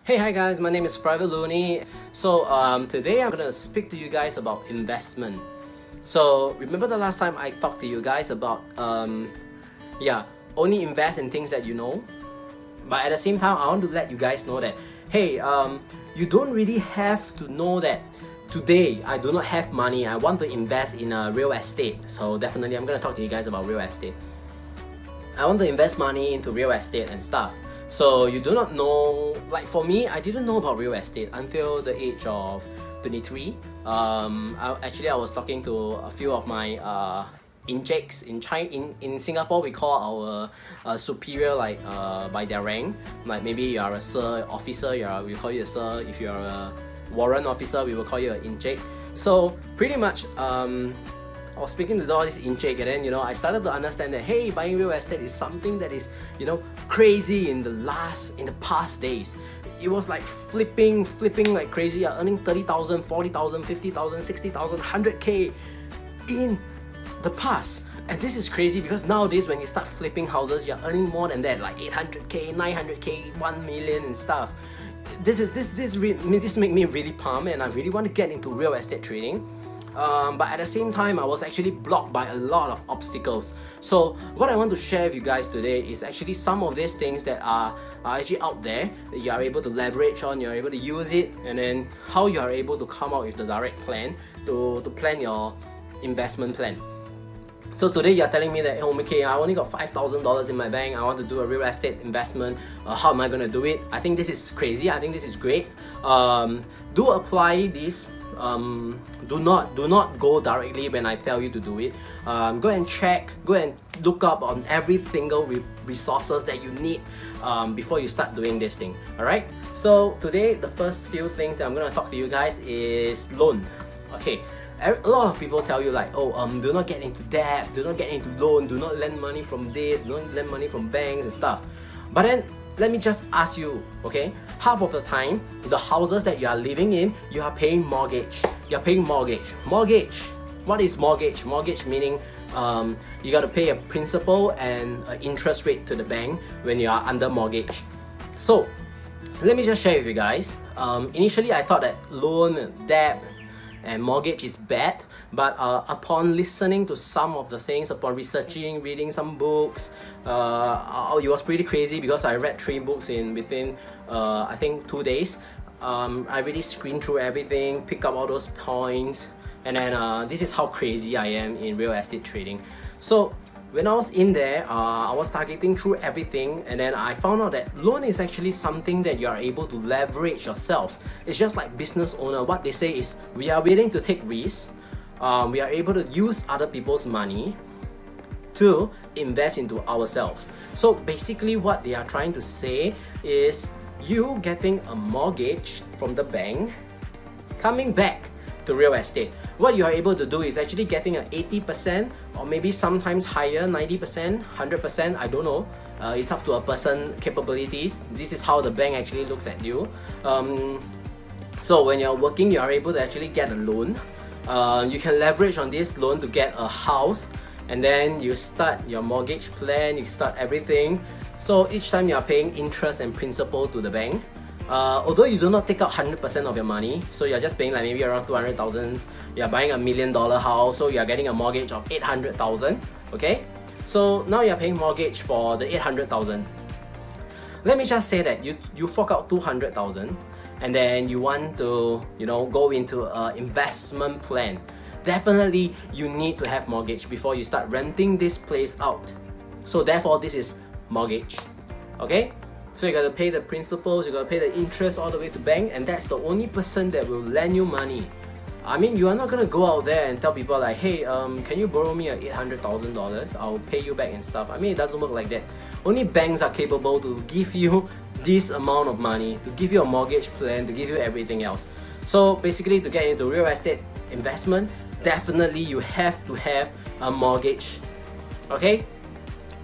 Hi guys, my name is Private Looney. So today I'm gonna speak to you guys about investment. So remember the last time I talked to you guys about only invest in things that you know. But at the same time, I want to let you guys know that hey, you don't really have to know that today I do not have money. I want to invest in real estate. So definitely I'm gonna talk to you guys about real estate. I want to invest money into real estate and stuff. So you do not know, like for me, I didn't know about real estate until the age of 23. I was talking to a few of my injects in China. In Singapore, we call our superior by their rank. Like maybe you are a sir officer, we call you a sir. If you are a warrant officer, we will call you an inject. So pretty much, I was speaking to all this inject, and then I started to understand that hey, buying real estate is something that is crazy in the past days. It was like flipping like crazy. You're earning 30,000, 40,000, 50,000, 60,000, 100k in the past. And this is crazy because nowadays when you start flipping houses, you're earning more than that, like 800k, 900k, 1 million and stuff. This make me really pumped, and I really want to get into real estate trading. But at the same time, I was actually blocked by a lot of obstacles. So what I want to share with you guys today is actually some of these things that are actually out there that you are able to leverage on, you're able to use it, and then how you are able to come out with the direct plan to plan your investment plan. So today you're telling me that, oh, okay, I only got $5,000 in my bank, I want to do a real estate investment, how am I going to do it? I think this is crazy, I think this is great. Do apply this. Do not go directly when I tell you to do it. Go and check, go and look up on every single resources that you need before you start doing this thing. Alright, so today the first few things that I'm going to talk to you guys is loan. Okay, a lot of people tell you like, oh, do not get into debt, do not get into loan, do not lend money from this, do not lend money from banks and stuff. But then let me just ask you, okay, half of the time, the houses that you are living in, you are paying mortgage. You're paying mortgage. Mortgage. What is mortgage? Mortgage meaning you got to pay a principal and an interest rate to the bank when you are under mortgage. So let me just share with you guys. Initially, I thought that loan, debt, and mortgage is bad, but upon listening to some of the things, upon researching, reading some books, it was pretty crazy because I read 3 books within I think 2 days. I really screened through everything, pick up all those points, and then this is how crazy I am in real estate trading. So when I was in there, I was targeting through everything, and then I found out that loan is actually something that you are able to leverage yourself. It's just like business owner. What they say is, we are willing to take risks. We are able to use other people's money to invest into ourselves. So basically what they are trying to say is you getting a mortgage from the bank, coming back to real estate. What you are able to do is actually getting an 80% or maybe sometimes higher, 90%, 100%, I don't know. It's up to a person capabilities. This is how the bank actually looks at you. So when you're working, you are able to actually get a loan. You can leverage on this loan to get a house, and then you start your mortgage plan, you start everything. So each time you are paying interest and principal to the bank. Although you do not take out 100% of your money, so you're just paying like maybe around 200,000. You're buying $1 million house, so you're getting a mortgage of 800,000. Okay, so now you're paying mortgage for the 800,000. Let me just say that you fork out 200,000, and then you want to go into an investment plan. Definitely you need to have mortgage before you start renting this place out. So therefore this is mortgage. Okay, so you gotta pay the principals, you gotta pay the interest all the way to bank, and that's the only person that will lend you money. I mean, you are not gonna go out there and tell people like, hey, can you borrow me $800,000? I'll pay you back and stuff. I mean, it doesn't work like that. Only banks are capable to give you this amount of money, to give you a mortgage plan, to give you everything else. So basically, to get into real estate investment, definitely you have to have a mortgage. Okay?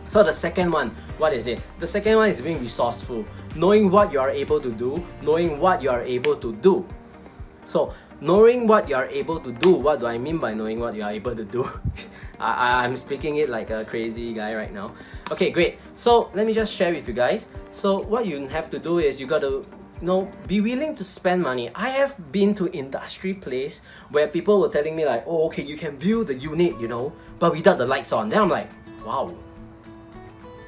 So the second one, what is it? The second one is being resourceful. Knowing what you are able to do, knowing what you are able to do. So knowing what you are able to do, what do I mean by knowing what you are able to do? I'm speaking it like a crazy guy right now. Okay, great. So let me just share with you guys. So what you have to do is you got to be willing to spend money. I have been to industry place where people were telling me like, oh, okay, you can view the unit, but without the lights on. Then I'm like, wow,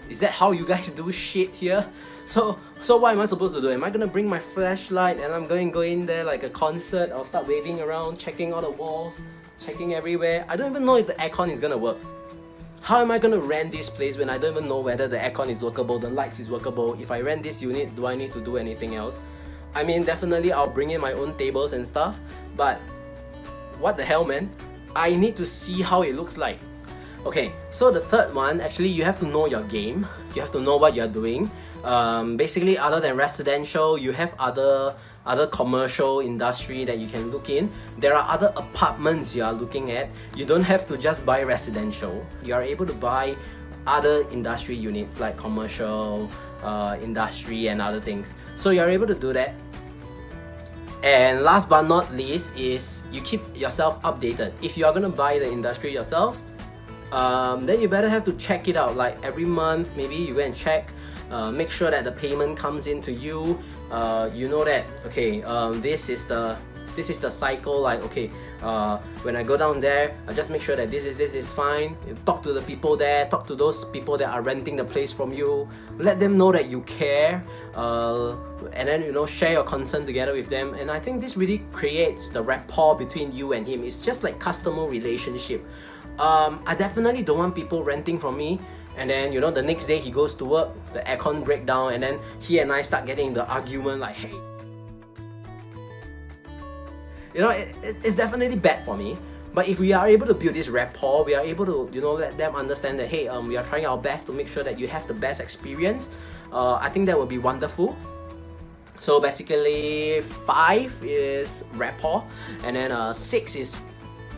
is that how you guys do shit here? So what am I supposed to do? Am I gonna bring my flashlight and I'm going to go in there like a concert? I'll start waving around, checking all the walls, checking everywhere. I don't even know if the aircon is gonna work. How am I gonna rent this place when I don't even know whether the aircon is workable, the lights is workable? If I rent this unit, do I need to do anything else? I mean, definitely I'll bring in my own tables and stuff, but what the hell, man? I need to see how it looks like. Okay, so the third one, actually, you have to know your game. You have to know what you're doing. Basically, other than residential, you have other commercial industry that you can look in. There are other apartments you are looking at. You don't have to just buy residential. You are able to buy other industry units like commercial, industry and other things. So you're able to do that. And last but not least is you keep yourself updated. If you are gonna buy the industry yourself, then you better have to check it out. Like every month, maybe you go and check, make sure that the payment comes into you. You know that, okay, this is the cycle. Like, okay, when I go down there, I just make sure that this is fine. You talk to the people there, talk to those people that are renting the place from you, let them know that you care, and then share your concern together with them. And I think this really creates the rapport between you and him. It's just like customer relationship. I definitely don't want people renting from me and then the next day he goes to work, the aircon break down, and then he and I start getting the argument like, hey, it's definitely bad for me. But if we are able to build this rapport, we are able to let them understand that, hey, we are trying our best to make sure that you have the best experience. I think that would be wonderful. So basically 5 is rapport, and then 6 is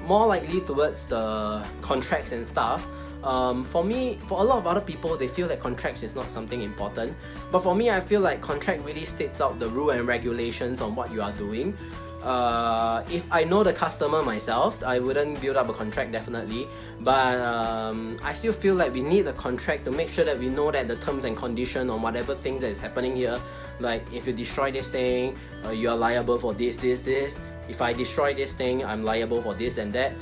more likely towards the contracts and stuff. For me, for a lot of other people, they feel that contracts is not something important. But for me, I feel like contract really states out the rule and regulations on what you are doing. If I know the customer myself, I wouldn't build up a contract, definitely. But I still feel like we need a contract to make sure that we know that the terms and conditions on whatever thing that is happening here. Like if you destroy this thing, you are liable for this. If I destroy this thing, I'm liable for this and that.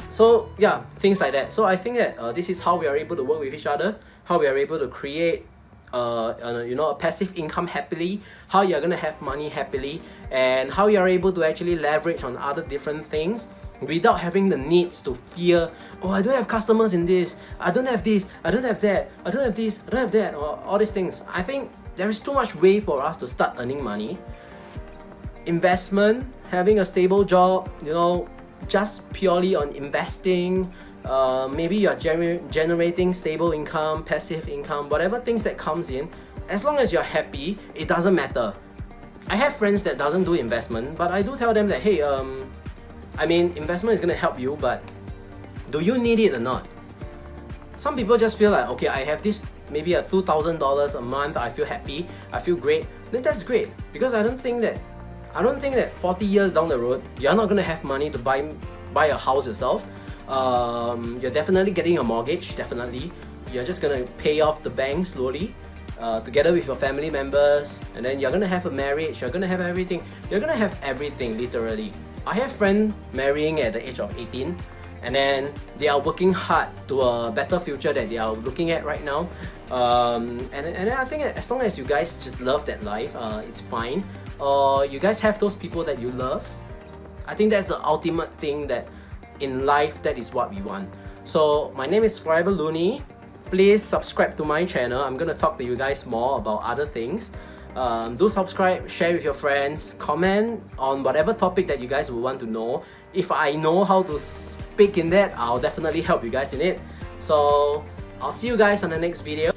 So yeah, things like that. So I think that this is how we are able to work with each other, how we are able to create a passive income happily, how you're gonna have money happily, and how you're able to actually leverage on other different things without having the needs to fear, oh, I don't have customers in this, I don't have this, I don't have that, I don't have this, I don't have that, or all these things. I think there is too much way for us to start earning money. Investment, having a stable job, just purely on investing, maybe you're generating stable income, passive income, whatever things that comes in, as long as you're happy, it doesn't matter. I have friends that doesn't do investment, but I do tell them that, hey, I mean, investment is gonna help you, but do you need it or not? Some people just feel like, okay, I have this, maybe a $2,000 a month, I feel happy, I feel great, then that's great. Because I don't think that 40 years down the road, you're not gonna have money to buy a house yourself. You're definitely getting a mortgage, definitely. You're just gonna pay off the bank slowly, together with your family members, and then you're gonna have a marriage, you're gonna have everything. You're gonna have everything, literally. I have friends marrying at the age of 18, and then they are working hard to a better future that they are looking at right now. And I think as long as you guys just love that life, it's fine. You guys have those people that you love. I think that's the ultimate thing that in life, that is what we want. So my name is Forever Looney. Please subscribe to my channel. I'm gonna talk to you guys more about other things. Do subscribe, share with your friends, comment on whatever topic that you guys would want to know. If I know how to speak in that, I'll definitely help you guys in it. So I'll see you guys on the next video.